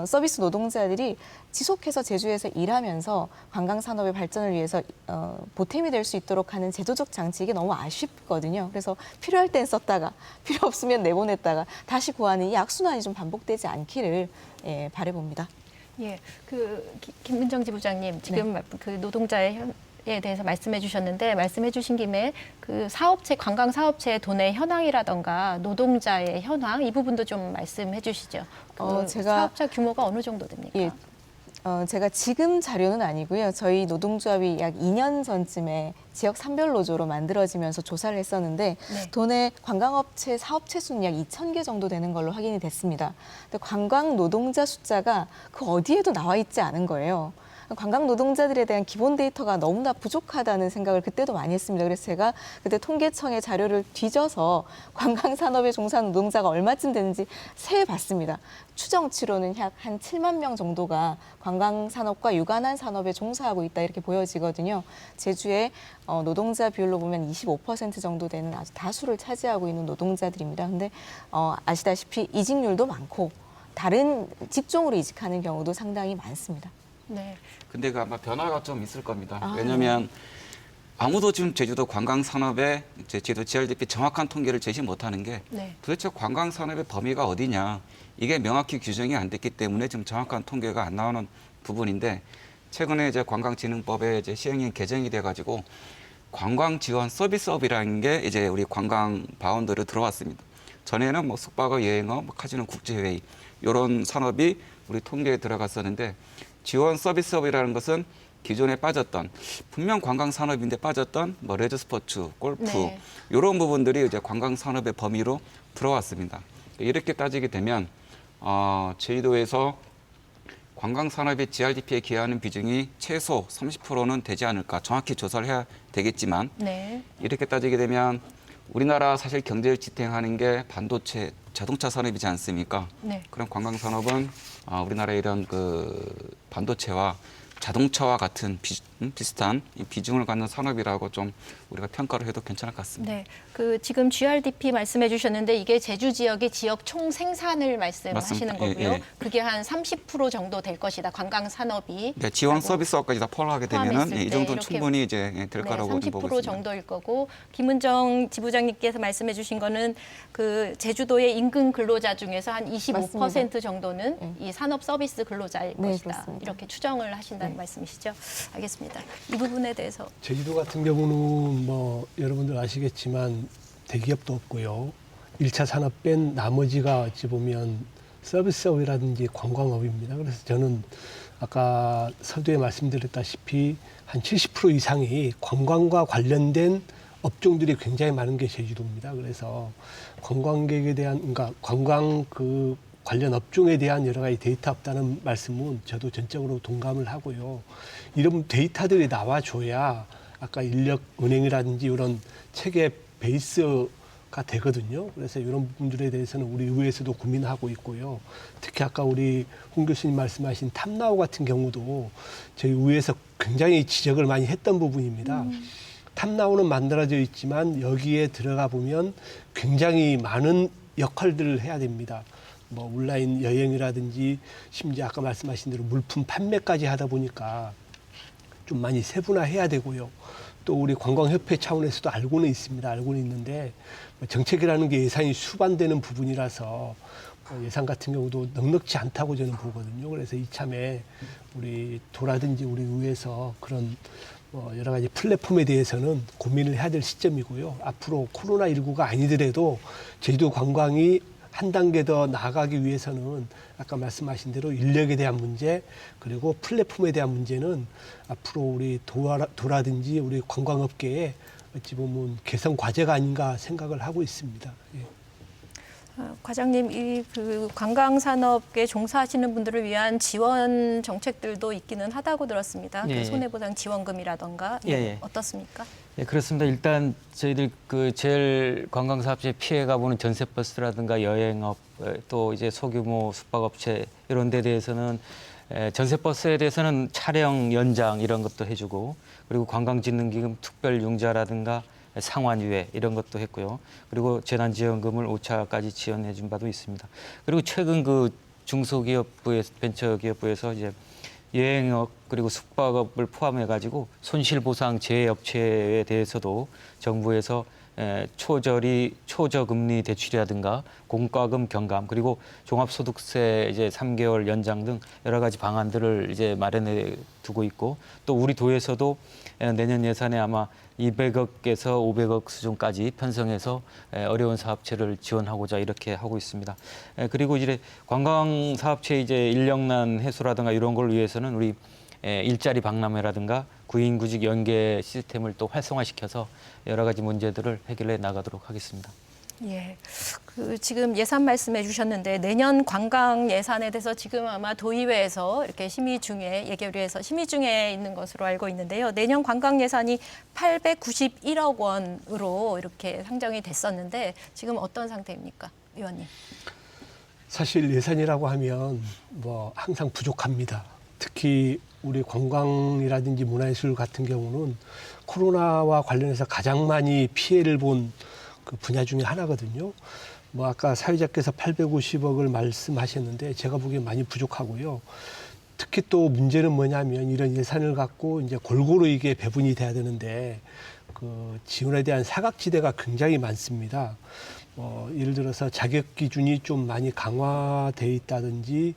서비스 노동자들이 지속해서 제주에서 일하면서 관광 산업의 발전을 위해서 보탬이 될 수 있도록 하는 제도적 장치 이게 너무 아쉽거든요. 그래서 필요할 땐 썼다가 필요 없으면 내보냈다가 다시 구하는 이 악순환이 좀 반복되지 않기를 바라봅니다. 예, 김문정 지부장님 지금 그 노동자의 에 대해서 말씀해 주셨는데 말씀해 주신 김에 그 사업체 관광 사업체의 돈의 현황이라던가 노동자의 현황 이 부분도 좀 말씀해 주시죠. 사업자 규모가 어느 정도 됩니까? 예. 제가 지금 자료는 아니고요. 저희 노동조합이 약 2년 전쯤에 지역 산별 노조로 만들어지면서 조사를 했었는데 네. 도내 관광업체 사업체 수는 약 2,000개 정도 되는 걸로 확인이 됐습니다. 근데 관광 노동자 숫자가 그 어디에도 나와 있지 않은 거예요. 관광 노동자들에 대한 기본 데이터가 너무나 부족하다는 생각을 그때도 많이 했습니다. 그래서 제가 그때 통계청의 자료를 뒤져서 관광 산업에 종사하는 노동자가 얼마쯤 되는지 세봤습니다. 추정치로는 약 한 7만 명 정도가 관광 산업과 유관한 산업에 종사하고 있다 이렇게 보여지거든요. 제주의 노동자 비율로 보면 25% 정도 되는 아주 다수를 차지하고 있는 노동자들입니다. 근데 아시다시피 이직률도 많고 다른 직종으로 이직하는 경우도 상당히 많습니다. 네. 근데 그 아마 변화가 좀 있을 겁니다. 왜냐하면 아무도 지금 제주도 관광 산업의 제주도 GRDP 정확한 통계를 제시 못하는 게 네. 도대체 관광 산업의 범위가 어디냐 이게 명확히 규정이 안 됐기 때문에 지금 정확한 통계가 안 나오는 부분인데 최근에 이제 관광진흥법에 이제 시행령 개정이 돼가지고 관광 지원 서비스업이라는 게 이제 우리 관광 바운더리로 들어왔습니다. 전에는 뭐 숙박업, 여행업, 카지노, 국제회의 이런 산업이 우리 통계에 들어갔었는데. 지원 서비스업이라는 것은 기존에 빠졌던 분명 관광 산업인데 빠졌던 뭐 레저 스포츠, 골프 네. 이런 부분들이 이제 관광 산업의 범위로 들어왔습니다. 이렇게 따지게 되면 제주도에서 관광 산업의 GRDP에 기여하는 비중이 최소 30%는 되지 않을까 정확히 조사를 해야 되겠지만 네. 이렇게 따지게 되면 우리나라 사실 경제를 지탱하는 게 반도체, 자동차 산업이지 않습니까? 네. 그런 관광 산업은 우리나라의 이런 그 반도체와 자동차와 같은 비슷한 비중을 갖는 산업이라고 좀 우리가 평가를 해도 괜찮을 것 같습니다. 네, 지금 GRDP 말씀해 주셨는데 이게 제주 지역의 지역 총 생산을 말씀하시는 맞습니다. 거고요. 예, 예. 그게 한 30% 정도 될 것이다. 관광 산업이. 네, 지원 서비스업까지 다 포함하게 되면은 포함했을 이 때 정도는 이렇게 충분히 이제 될 네, 거라고 좀 30% 보고 있습니다. 정도일 거고 김은정 지부장님께서 말씀해 주신 거는 그 제주도의 임금 근로자 중에서 한 25% 맞습니다. 정도는 네. 이 산업 서비스 근로자일 네, 것이다. 그렇습니다. 이렇게 추정을 하신다는 말씀이시죠? 알겠습니다. 이 부분에 대해서 제주도 같은 경우는 뭐 여러분들 아시겠지만 대기업도 없고요. 1차 산업 뺀 나머지가 어찌 보면 서비스업이라든지 관광업입니다. 그래서 저는 아까 서두에 말씀드렸다시피 한 70% 이상이 관광과 관련된 업종들이 굉장히 많은 게 제주도입니다. 그래서 관광객에 대한, 그러니까 관광 그 관련 업종에 대한 여러 가지 데이터 없다는 말씀은 저도 전적으로 동감을 하고요. 이런 데이터들이 나와줘야 아까 인력 은행이라든지 이런 체계 베이스가 되거든요. 그래서 이런 부분들에 대해서는 우리 의회에서도 고민하고 있고요. 특히 아까 우리 홍 교수님 말씀하신 탐나우 같은 경우도 저희 의회에서 굉장히 지적을 많이 했던 부분입니다. 탐나우는 만들어져 있지만 여기에 들어가 보면 굉장히 많은 역할들을 해야 됩니다. 뭐 온라인 여행이라든지 심지어 아까 말씀하신 대로 물품 판매까지 하다 보니까 좀 많이 세분화해야 되고요. 또 우리 관광협회 차원에서도 알고는 있습니다. 알고는 있는데 정책이라는 게 예산이 수반되는 부분이라서 예산 같은 경우도 넉넉지 않다고 저는 보거든요. 그래서 이참에 우리 도라든지 우리 의회에서 그런 여러 가지 플랫폼에 대해서는 고민을 해야 될 시점이고요. 앞으로 코로나19가 아니더라도 제주도 관광이 한 단계 더 나아가기 위해서는 아까 말씀하신 대로 인력에 대한 문제 그리고 플랫폼에 대한 문제는 앞으로 우리 도라든지 우리 관광업계에 어찌 보면 개선 과제가 아닌가 생각을 하고 있습니다. 예. 과장님, 이 그 관광 산업에 종사하시는 분들을 위한 지원 정책들도 있기는 하다고 들었습니다. 예, 예. 그 손해보상 지원금이라던가 예, 예. 어떻습니까? 예, 그렇습니다. 일단 저희들 그 제일 관광 사업체 피해가 보는 전세버스라든가 여행업 또 이제 소규모 숙박업체 이런 데 대해서는 전세버스에 대해서는 차량 연장 이런 것도 해주고 그리고 관광진흥기금 특별융자라든가 상환유예 이런 것도 했고요. 그리고 재난지원금을 5차까지 지원해 준 바도 있습니다. 그리고 최근 그 중소기업부에서 벤처기업부에서 이제 여행업 그리고 숙박업을 포함해 가지고 손실보상 제외업체에 대해서도 정부에서 초저금리 대출이라든가 공과금 경감 그리고 종합소득세 이제 3개월 연장 등 여러 가지 방안들을 이제 마련해 두고 있고 또 우리 도에서도 내년 예산에 아마 200억에서 500억 수준까지 편성해서 어려운 사업체를 지원하고자 이렇게 하고 있습니다. 그리고 이제 관광 사업체 이제 인력난 해소라든가 이런 걸 위해서는 우리 일자리 박람회라든가 구인구직 연계 시스템을 또 활성화시켜서 여러 가지 문제들을 해결해 나가도록 하겠습니다. 예, 지금 예산 말씀해 주셨는데 내년 관광 예산에 대해서 지금 아마 도의회에서 이렇게 예결위에서 심의 중에 있는 것으로 알고 있는데요. 내년 관광 예산이 891억 원으로 이렇게 상정이 됐었는데 지금 어떤 상태입니까, 의원님? 사실 예산이라고 하면 뭐 항상 부족합니다. 특히 우리 관광이라든지 문화예술 같은 경우는 코로나와 관련해서 가장 많이 피해를 본 그 분야 중에 하나거든요. 뭐 아까 사회자께서 850억을 말씀하셨는데 제가 보기엔 많이 부족하고요. 특히 또 문제는 뭐냐면 이런 예산을 갖고 이제 골고루 이게 배분이 돼야 되는데 그 지원에 대한 사각지대가 굉장히 많습니다. 예를 들어서 자격 기준이 좀 많이 강화돼 있다든지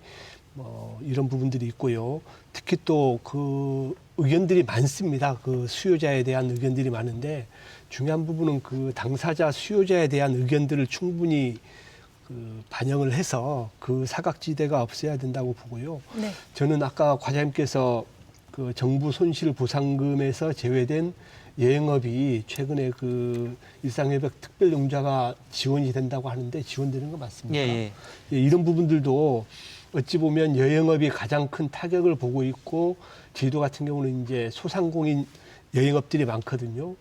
이런 부분들이 있고요. 특히 또 그 의견들이 많습니다. 그 수요자에 대한 의견들이 많은데 중요한 부분은 그 당사자 수요자에 대한 의견들을 충분히 그 반영을 해서 그 사각지대가 없어야 된다고 보고요. 네. 저는 아까 과장님께서 그 정부 손실보상금에서 제외된 여행업이 최근에 그 일상회복 특별융자가 지원이 된다고 하는데 지원되는 거 맞습니까? 예. 이런 부분들도 어찌 보면 여행업이 가장 큰 타격을 보고 있고 제주도 같은 경우는 이제 소상공인 여행업들이 많거든요.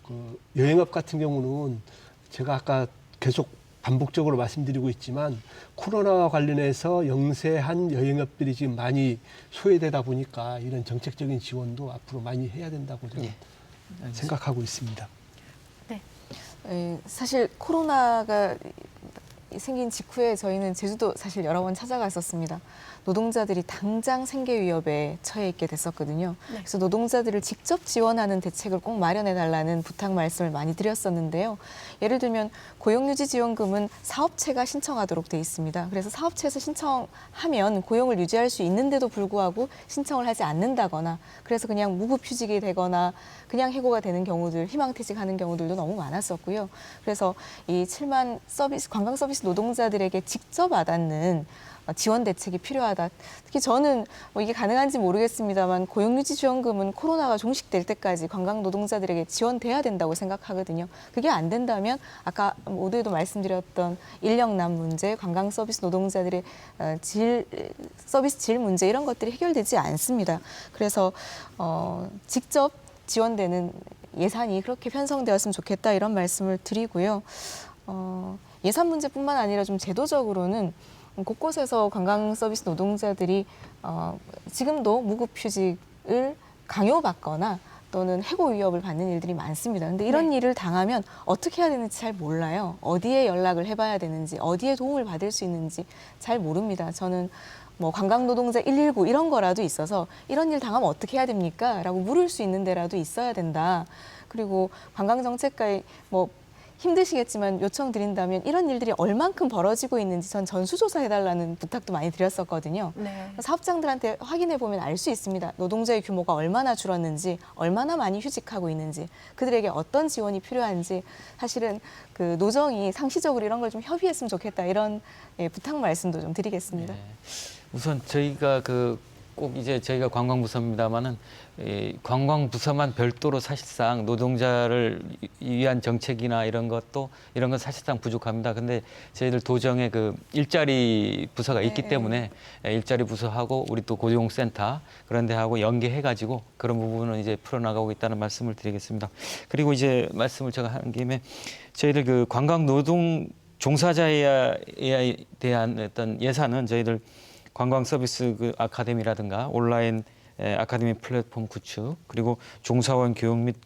그 여행업 같은 경우는 제가 아까 계속 반복적으로 말씀드리고 있지만 코로나와 관련해서 영세한 여행업들이 지금 많이 소외되다 보니까 이런 정책적인 지원도 앞으로 많이 해야 된다고 저는 생각하고 있습니다. 네. 사실 코로나가 생긴 직후에 저희는 제주도 사실 여러 번 찾아갔었습니다. 노동자들이 당장 생계 위협에 처해 있게 됐었거든요. 네. 그래서 노동자들을 직접 지원하는 대책을 꼭 마련해달라는 부탁 말씀을 많이 드렸었는데요. 예를 들면 고용유지지원금은 사업체가 신청하도록 돼 있습니다. 그래서 사업체에서 신청하면 고용을 유지할 수 있는데도 불구하고 신청을 하지 않는다거나 그래서 그냥 무급휴직이 되거나 그냥 해고가 되는 경우들, 희망퇴직하는 경우들도 너무 많았었고요. 그래서 이 7만 관광 서비스 노동자들에게 직접 와닿는 지원 대책이 필요하다. 특히 저는 이게 가능한지 모르겠습니다만 고용유지지원금은 코로나가 종식될 때까지 관광 노동자들에게 지원돼야 된다고 생각하거든요. 그게 안 된다면 아까 모두에도 말씀드렸던 인력난 문제, 관광 서비스 노동자들의 서비스 질 문제 이런 것들이 해결되지 않습니다. 그래서 직접 지원되는 예산이 그렇게 편성되었으면 좋겠다 이런 말씀을 드리고요. 예산 문제뿐만 아니라 좀 제도적으로는 곳곳에서 관광 서비스 노동자들이 지금도 무급휴직을 강요받거나 또는 해고 위협을 받는 일들이 많습니다. 근데 이런 일을 당하면 어떻게 해야 되는지 잘 몰라요. 어디에 연락을 해봐야 되는지, 어디에 도움을 받을 수 있는지 잘 모릅니다. 저는 뭐 관광노동자 119 이런 거라도 있어서 이런 일 당하면 어떻게 해야 됩니까? 라고 물을 수 있는 데라도 있어야 된다. 그리고 관광정책과에 뭐 힘드시겠지만 요청드린다면 이런 일들이 얼만큼 벌어지고 있는지 전 전수조사해달라는 부탁도 많이 드렸었거든요. 네. 사업장들한테 확인해보면 알 수 있습니다. 노동자의 규모가 얼마나 줄었는지, 얼마나 많이 휴직하고 있는지, 그들에게 어떤 지원이 필요한지 사실은 그 노정이 상시적으로 이런 걸 좀 협의했으면 좋겠다 이런 부탁 말씀도 좀 드리겠습니다. 네. 우선 저희가 꼭 이제 저희가 관광부서입니다만은 관광부서만 별도로 사실상 노동자를 위한 정책이나 이런 건 사실상 부족합니다. 근데 저희들 도정에 그 일자리 부서가 있기 때문에 일자리 부서하고 우리 또 고용센터 그런 데하고 연계해가지고 그런 부분은 이제 풀어나가고 있다는 말씀을 드리겠습니다. 그리고 이제 말씀을 제가 하는 김에 저희들 그 관광 노동 종사자에 대한 어떤 예산은 저희들 관광 서비스 그 아카데미라든가 온라인 아카데미 플랫폼 구축, 그리고 종사원 교육 및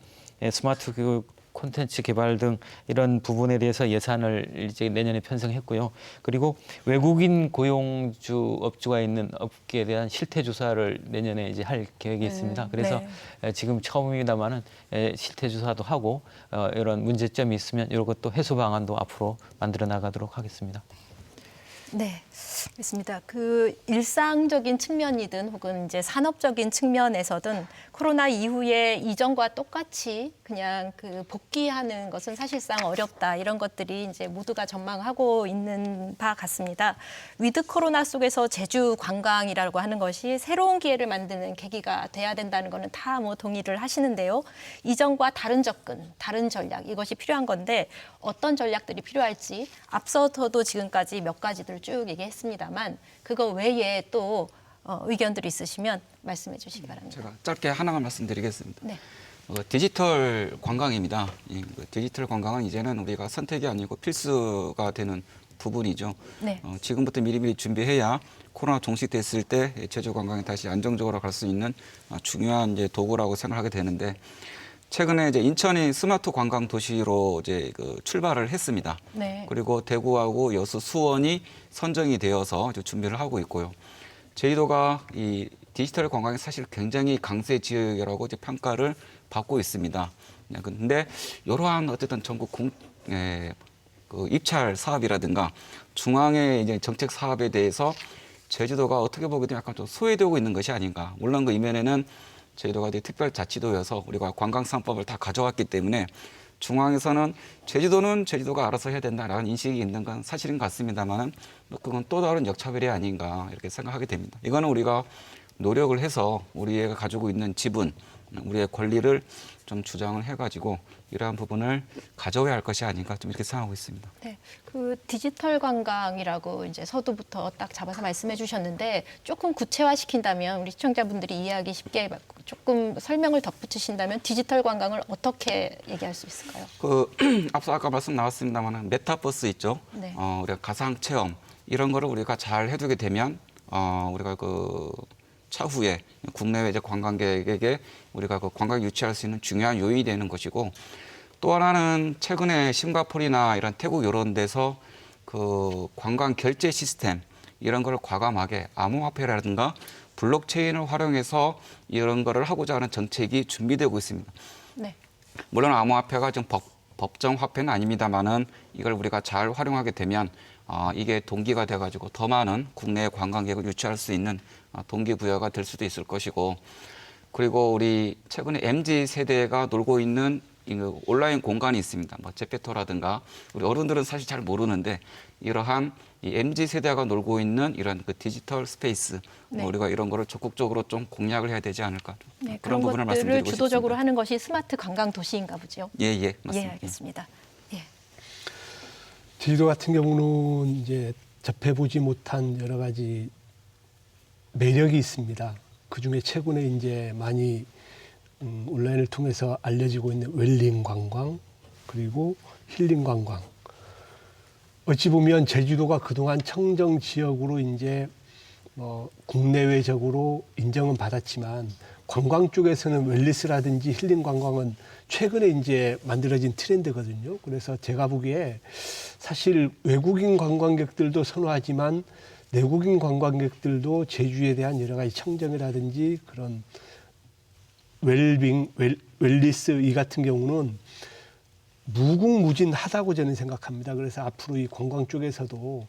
스마트 교육 콘텐츠 개발 등 이런 부분에 대해서 예산을 이제 내년에 편성했고요. 그리고 외국인 고용주 업주가 있는 업계에 대한 실태 조사를 내년에 이제 할 계획이 있습니다. 그래서 지금 처음입니다만은 실태 조사도 하고 이런 문제점이 있으면 이런 것도 해소 방안도 앞으로 만들어 나가도록 하겠습니다. 네, 그렇습니다. 그 일상적인 측면이든 혹은 이제 산업적인 측면에서든 코로나 이후에 이전과 똑같이 그냥 그 복귀하는 것은 사실상 어렵다. 이런 것들이 이제 모두가 전망하고 있는 바 같습니다. 위드 코로나 속에서 제주 관광이라고 하는 것이 새로운 기회를 만드는 계기가 돼야 된다는 거는 다 뭐 동의를 하시는데요. 이전과 다른 접근, 다른 전략 이것이 필요한 건데 어떤 전략들이 필요할지 앞서서도 지금까지 몇 가지들 쭉 얘기했습니다만 그거 외에 또 의견들이 있으시면 말씀해 주시기 바랍니다. 제가 짧게 하나만 말씀드리겠습니다. 네. 디지털 관광입니다. 디지털 관광은 이제는 우리가 선택이 아니고 필수가 되는 부분이죠. 네. 지금부터 미리미리 준비해야 코로나 종식됐을 때 제주 관광이 다시 안정적으로 갈 수 있는 중요한 이제 도구라고 생각하게 되는데 최근에 이제 인천이 스마트 관광 도시로 이제 출발을 했습니다. 네. 그리고 대구하고 여수, 수원이 선정이 되어서 이제 준비를 하고 있고요. 제주도가 이 디지털 관광이 사실 굉장히 강세 지역이라고 이제 평가를 받고 있습니다. 그런데 이러한 어쨌든 전국 그 입찰 사업이라든가 중앙의 이제 정책 사업에 대해서 제주도가 어떻게 보기도 약간 좀 소외되고 있는 것이 아닌가. 물론 그 이면에는 제주도가 이제 특별자치도여서 우리가 관광3법을 다 가져왔기 때문에 중앙에서는 제주도는 제주도가 알아서 해야 된다라는 인식이 있는 건 사실인 것 같습니다만은 그건 또 다른 역차별이 아닌가 이렇게 생각하게 됩니다. 이거는 우리가 노력을 해서 우리가 가지고 있는 지분, 우리의 권리를 좀 주장을 해가지고 이러한 부분을 가져야 할 것이 아닌가 좀 이렇게 생각하고 있습니다. 네, 그 디지털 관광이라고 이제 서두부터 딱 잡아서 말씀해 주셨는데 조금 구체화시킨다면 우리 시청자분들이 이해하기 쉽게 조금 설명을 덧붙이신다면 디지털 관광을 어떻게 얘기할 수 있을까요? 앞서 아까 말씀 나왔습니다만 메타버스 있죠. 네. 우리가 가상 체험 이런 거를 우리가 잘 해두게 되면 우리가 차후에 국내외 이제 관광객에게 우리가 관광 유치할 수 있는 중요한 요인이 되는 것이고 또 하나는 최근에 싱가포르나 이런 태국 이런 데서 그 관광 결제 시스템 이런 걸 과감하게 암호화폐라든가 블록체인을 활용해서 이런 거를 하고자 하는 정책이 준비되고 있습니다. 네. 물론 암호화폐가 좀 법정 화폐는 아닙니다만은 이걸 우리가 잘 활용하게 되면 이게 동기가 돼가지고 더 많은 국내 관광객을 유치할 수 있는 동기부여가 될 수도 있을 것이고 그리고 우리 최근에 MZ 세대가 놀고 있는 온라인 공간이 있습니다. 뭐 제페토라든가 우리 어른들은 사실 잘 모르는데 이러한 이 MZ 세대가 놀고 있는 이런 그 디지털 스페이스 네. 우리가 이런 거를 적극적으로 좀 공략을 해야 되지 않을까 네, 그런 부분을 것들을 말씀드리고 주도적으로 싶습니다. 하는 것이 스마트 관광 도시인가 보죠. 예, 맞습니다. 예, 알겠습니다. 예. 제주도 같은 경우는 이제 접해보지 못한 여러 가지 매력이 있습니다. 그 중에 최근에 이제 많이 온라인을 통해서 알려지고 있는 웰링 관광 그리고 힐링 관광. 어찌 보면 제주도가 그동안 청정 지역으로 이제 국내외적으로 인정은 받았지만 관광 쪽에서는 웰리스라든지 힐링 관광은 최근에 이제 만들어진 트렌드거든요. 그래서 제가 보기에 사실 외국인 관광객들도 선호하지만 내국인 관광객들도 제주에 대한 여러 가지 청정이라든지 그런 웰리스 이 같은 경우는 무궁무진하다고 저는 생각합니다. 그래서 앞으로 이 관광 쪽에서도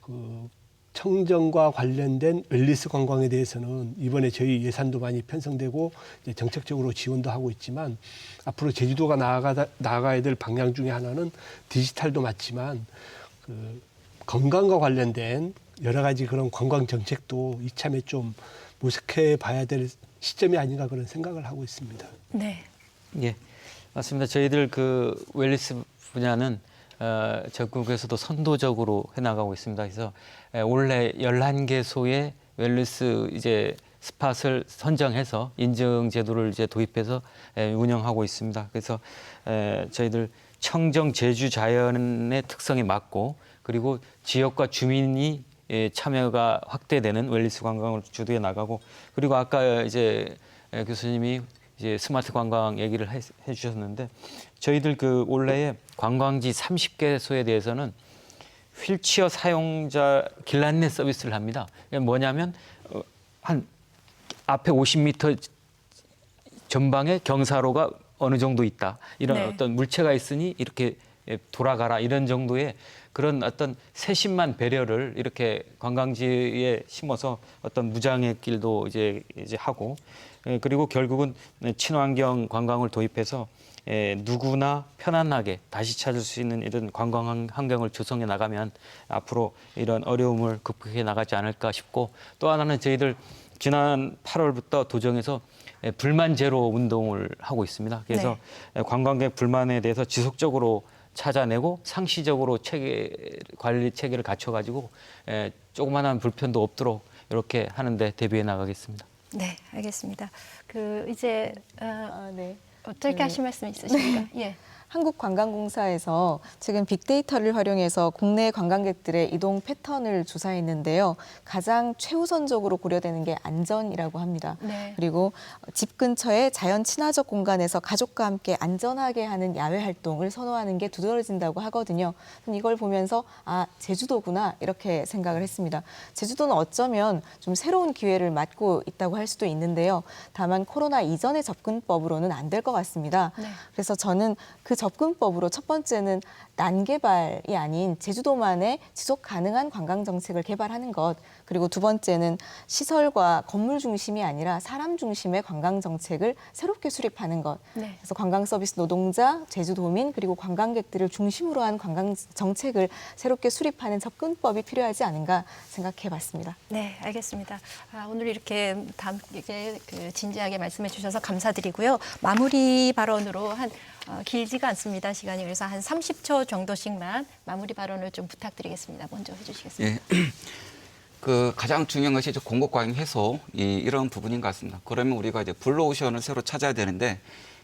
그 청정과 관련된 웰리스 관광에 대해서는 이번에 저희 예산도 많이 편성되고 이제 정책적으로 지원도 하고 있지만 앞으로 제주도가 나아가야 될 방향 중에 하나는 디지털도 맞지만 그 건강과 관련된 여러 가지 그런 관광 정책도 이참에 좀 모색해 봐야 될 시점이 아닌가 그런 생각을 하고 있습니다. 네. 예, 맞습니다. 저희들 그 웰리스 분야는 전국에서도 선도적으로 해나가고 있습니다. 그래서 올해 11개소의 웰리스 이제 스팟을 선정해서 인증 제도를 이제 도입해서 운영하고 있습니다. 그래서 저희들 청정 제주 자연의 특성에 맞고 그리고 지역과 주민이 참여가 확대되는 웰니스 관광을 주도해 나가고 그리고 아까 이제 교수님이 이제 스마트 관광 얘기를 해주셨는데 저희들 그 올해에 관광지 30개소에 대해서는 휠체어 사용자 길 안내 서비스를 합니다. 이게 뭐냐면 한 앞에 50m 전방에 경사로가 어느 정도 있다. 이런 네. 어떤 물체가 있으니 이렇게 돌아가라 이런 정도의 그런 어떤 세심한 배려를 이렇게 관광지에 심어서 어떤 무장의 길도 이제 하고 그리고 결국은 친환경 관광을 도입해서 누구나 편안하게 다시 찾을 수 있는 이런 관광 환경을 조성해 나가면 앞으로 이런 어려움을 극복해 나가지 않을까 싶고 또 하나는 저희들 지난 8월부터 도정에서 불만 제로 운동을 하고 있습니다. 그래서 관광객 불만에 대해서 지속적으로 찾아내고 상시적으로 관리 체계를 갖춰가지고 조그마한 불편도 없도록 이렇게 하는데 대비해 나가겠습니다. 네, 알겠습니다. 이제 네. 어떻게 하실 말씀 있으십니까? 예. 한국관광공사에서 최근 빅데이터를 활용해서 국내 관광객들의 이동 패턴을 조사했는데요. 가장 최우선적으로 고려되는 게 안전이라고 합니다. 네. 그리고 집 근처의 자연 친화적 공간에서 가족과 함께 안전하게 하는 야외 활동을 선호하는 게 두드러진다고 하거든요. 이걸 보면서 아, 제주도구나 이렇게 생각을 했습니다. 제주도는 어쩌면 좀 새로운 기회를 맞고 있다고 할 수도 있는데요. 다만 코로나 이전의 접근법으로는 안 될 것 같습니다. 네. 그래서 저는 그 접근법으로 첫 번째는 난개발이 아닌 제주도만의 지속 가능한 관광 정책을 개발하는 것, 그리고 두 번째는 시설과 건물 중심이 아니라 사람 중심의 관광 정책을 새롭게 수립하는 것. 네. 그래서 관광 서비스 노동자, 제주도민, 그리고 관광객들을 중심으로 한 관광 정책을 새롭게 수립하는 접근법이 필요하지 않은가 생각해봤습니다. 네, 알겠습니다. 오늘 이렇게 이제 진지하게 말씀해 주셔서 감사드리고요. 마무리 발언으로 길지가 않습니다, 시간이. 그래서 한 30초 정도씩만 마무리 발언을 좀 부탁드리겠습니다. 먼저 해주시겠습니다. 예. 가장 중요한 것이 이제 공급과잉 해소 이런 부분인 것 같습니다. 그러면 우리가 이제 블루오션을 새로 찾아야 되는데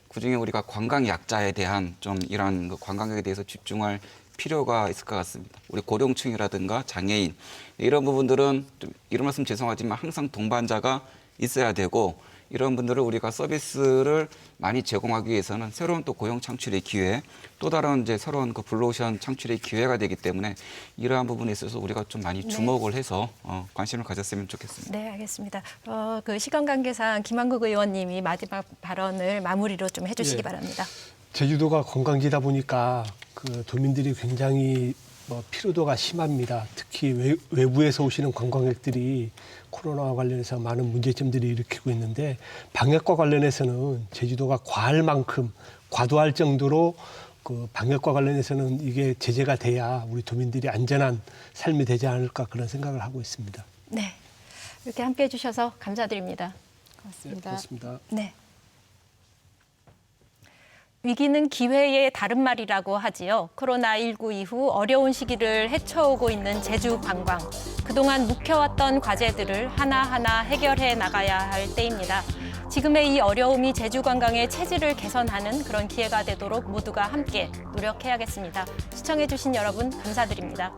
그중에 우리가 관광 약자에 대한 좀 이런 관광객에 대해서 집중할 필요가 있을 것 같습니다. 우리 고령층이라든가 장애인 이런 부분들은 좀 이런 말씀 죄송하지만 항상 동반자가 있어야 되고 이런 분들을 우리가 서비스를 많이 제공하기 위해서는 새로운 또 고용 창출의 기회, 또 다른 이제 새로운 블루오션 창출의 기회가 되기 때문에 이러한 부분에 있어서 우리가 좀 많이 주목을 해서 관심을 가졌으면 좋겠습니다. 네, 알겠습니다. 시간 관계상 김한국 의원님이 마지막 발언을 마무리로 좀 해주시기 바랍니다. 제주도가 관광지다 보니까 도민들이 굉장히 피로도가 심합니다. 특히 외부에서 오시는 관광객들이 코로나와 관련해서 많은 문제점들이 일으키고 있는데 방역과 관련해서는 제주도가 과할 만큼 과도할 정도로 방역과 관련해서는 이게 제재가 돼야 우리 도민들이 안전한 삶이 되지 않을까 그런 생각을 하고 있습니다. 네, 이렇게 함께해 주셔서 감사드립니다. 고맙습니다. 고맙습니다. 네. 위기는 기회의 다른 말이라고 하지요. 코로나19 이후 어려운 시기를 헤쳐오고 있는 제주 관광. 그동안 묵혀왔던 과제들을 하나하나 해결해 나가야 할 때입니다. 지금의 이 어려움이 제주 관광의 체질을 개선하는 그런 기회가 되도록 모두가 함께 노력해야겠습니다. 시청해 주신 여러분 감사드립니다.